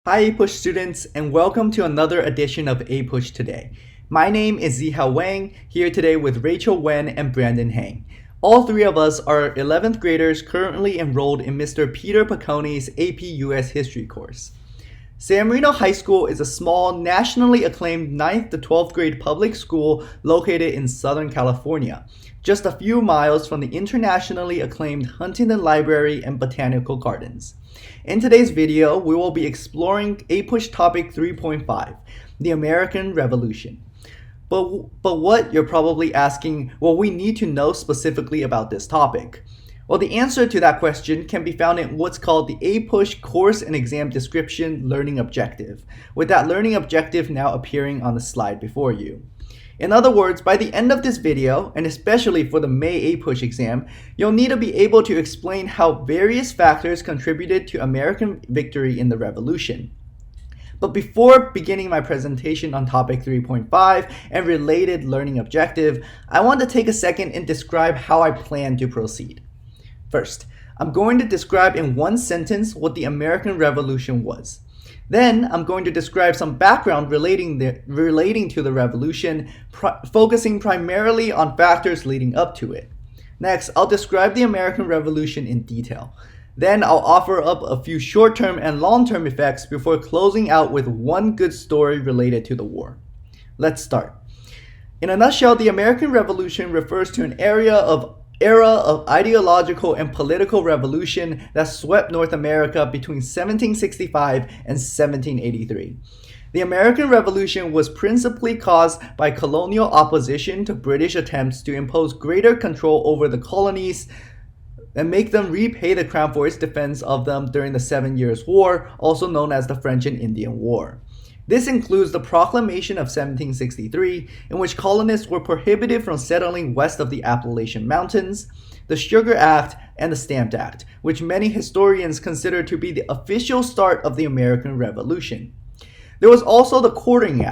Hi APUSH students, and welcome to another edition of APUSH Today. My name is Zihao Wang, here today with Rachel Wen and Brandon Hang. All three of us are 11th graders currently enrolled in Mr. Peter Paconi's AP US History course. San Marino High School is a small, nationally acclaimed 9th to 12th grade public school located in Southern California, just a few miles from the internationally acclaimed Huntington Library and Botanical Gardens. In today's video, we will be exploring APUSH Topic 3.5, the American Revolution. But what, you're probably asking, well, we need to know specifically about this topic. Well, the answer to that question can be found in what's called the APUSH Course and Exam Description Learning Objective, with that learning objective now appearing on the slide before you. In other words, by the end of this video, and especially for the May APUSH exam, you'll need to be able to explain how various factors contributed to American victory in the Revolution. But before beginning my presentation on topic 3.5 and related learning objective, I want to take a second and describe how I plan to proceed. First, I'm going to describe in one sentence what the American Revolution was. Then, I'm going to describe some background relating to the Revolution, focusing primarily on factors leading up to it. Next, I'll describe the American Revolution in detail. Then, I'll offer up a few short-term and long-term effects before closing out with one good story related to the war. Let's start. In a nutshell, the American Revolution refers to an era of ideological and political revolution that swept North America between 1765 and 1783. The American Revolution was principally caused by colonial opposition to British attempts to impose greater control over the colonies and make them repay the Crown for its defense of them during the 7 Years' War, also known as the French and Indian War. This includes the Proclamation of 1763, in which colonists were prohibited from settling west of the Appalachian Mountains, the Sugar Act, and the Stamp Act, which many historians consider to be the official start of the American Revolution. There was also the Quartering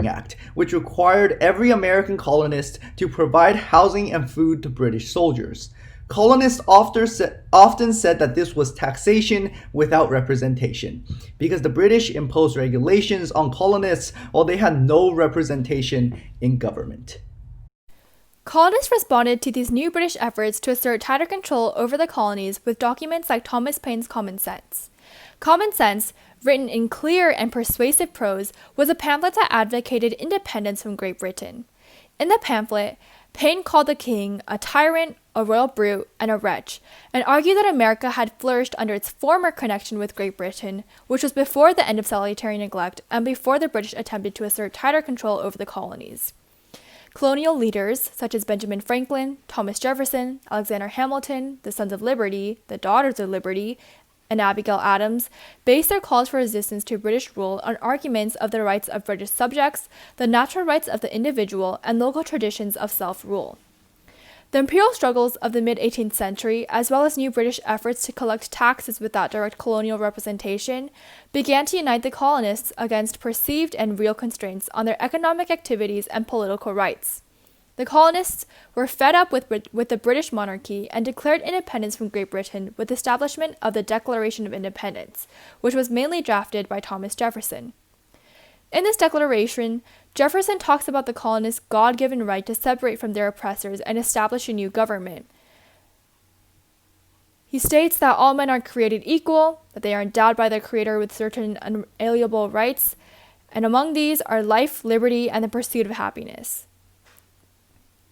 Act, which required every American colonist to provide housing and food to British soldiers. Colonists often said that this was taxation without representation, because the British imposed regulations on colonists while they had no representation in government. Colonists responded to these new British efforts to assert tighter control over the colonies with documents like Thomas Paine's Common Sense. Common Sense, written in clear and persuasive prose, was a pamphlet that advocated independence from Great Britain. In the pamphlet, Paine called the king a tyrant, a royal brute, and a wretch, and argued that America had flourished under its former connection with Great Britain, which was before the end of salutary neglect and before the British attempted to assert tighter control over the colonies. Colonial leaders, such as Benjamin Franklin, Thomas Jefferson, Alexander Hamilton, the Sons of Liberty, the Daughters of Liberty, and Abigail Adams, based their calls for resistance to British rule on arguments of the rights of British subjects, the natural rights of the individual, and local traditions of self-rule. The imperial struggles of the mid-18th century, as well as new British efforts to collect taxes without direct colonial representation, began to unite the colonists against perceived and real constraints on their economic activities and political rights. The colonists were fed up with the British monarchy and declared independence from Great Britain with the establishment of the Declaration of Independence, which was mainly drafted by Thomas Jefferson. In this declaration, Jefferson talks about the colonists' God-given right to separate from their oppressors and establish a new government. He states that all men are created equal, that they are endowed by their Creator with certain unalienable rights, and among these are life, liberty, and the pursuit of happiness.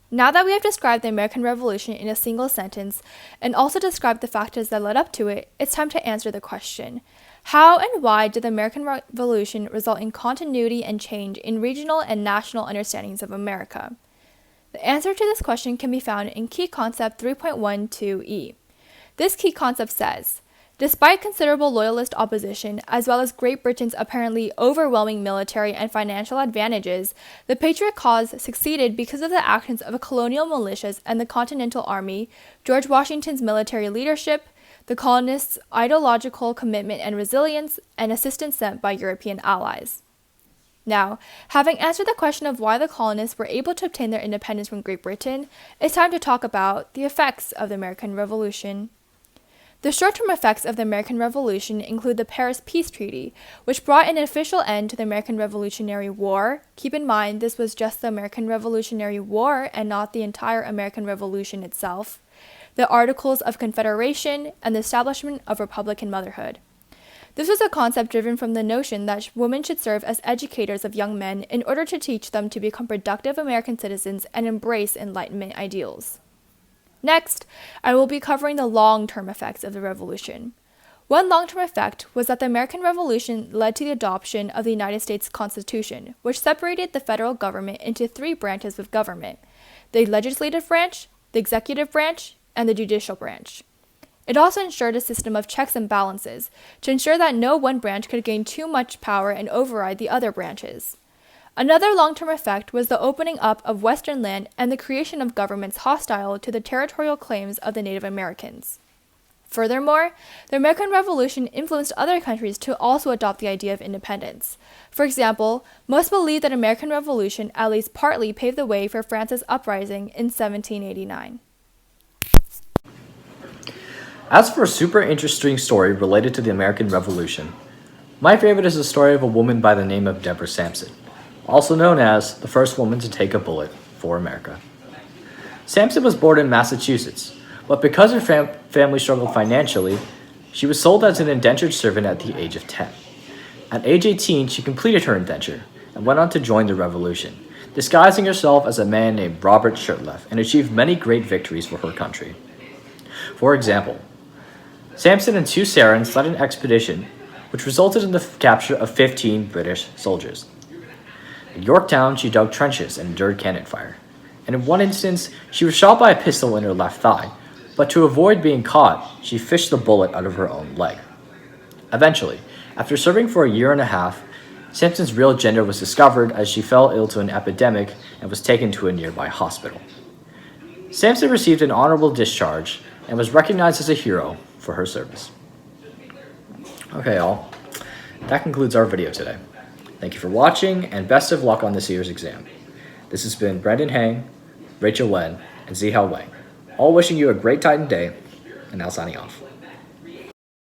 Now that we have described the American Revolution in a single sentence, and also described the factors that led up to it, it's time to answer the question: how and why did the American Revolution result in continuity and change in regional and national understandings of America? The answer to this question can be found in Key Concept 3.12e. This key concept says, despite considerable loyalist opposition, as well as Great Britain's apparently overwhelming military and financial advantages, the Patriot cause succeeded because of the actions of colonial militias and the Continental Army, George Washington's military leadership, the colonists' ideological commitment and resilience, and assistance sent by European allies. Now, having answered the question of why the colonists were able to obtain their independence from Great Britain, it's time to talk about the effects of the American Revolution. The short-term effects of the American Revolution include the Paris Peace Treaty, which brought an official end to the American Revolutionary War. Keep in mind, this was just the American Revolutionary War and not the entire American Revolution itself. The Articles of Confederation, and the establishment of Republican motherhood. This was a concept driven from the notion that women should serve as educators of young men in order to teach them to become productive American citizens and embrace Enlightenment ideals. Next, I will be covering the long-term effects of the Revolution. One long-term effect was that the American Revolution led to the adoption of the United States Constitution, which separated the federal government into 3 branches of government: the legislative branch, the executive branch, and the judicial branch. It also ensured a system of checks and balances to ensure that no one branch could gain too much power and override the other branches. Another long-term effect was the opening up of Western land and the creation of governments hostile to the territorial claims of the Native Americans. Furthermore, the American Revolution influenced other countries to also adopt the idea of independence. For example, most believe that American Revolution at least partly paved the way for France's uprising in 1789. As for a super interesting story related to the American Revolution, my favorite is the story of a woman by the name of Deborah Sampson, also known as the first woman to take a bullet for America. Sampson was born in Massachusetts, but because her family struggled financially, she was sold as an indentured servant at the age of 10. At age 18, she completed her indenture and went on to join the Revolution, disguising herself as a man named Robert Shirtleff, and achieved many great victories for her country. For example, Sampson and 2 Sarans led an expedition which resulted in the capture of 15 British soldiers. At Yorktown, she dug trenches and endured cannon fire, and in one instance, she was shot by a pistol in her left thigh, but to avoid being caught, she fished the bullet out of her own leg. Eventually, after serving for a year and a half, Sampson's real gender was discovered as she fell ill to an epidemic and was taken to a nearby hospital. Sampson received an honorable discharge and was recognized as a hero for her service. Okay, all. That concludes our video today. Thank you for watching, and best of luck on this year's exam. This has been Brandon Hang, Rachel Wen, and Zihao Wang, all wishing you a great Titan day, and now signing off.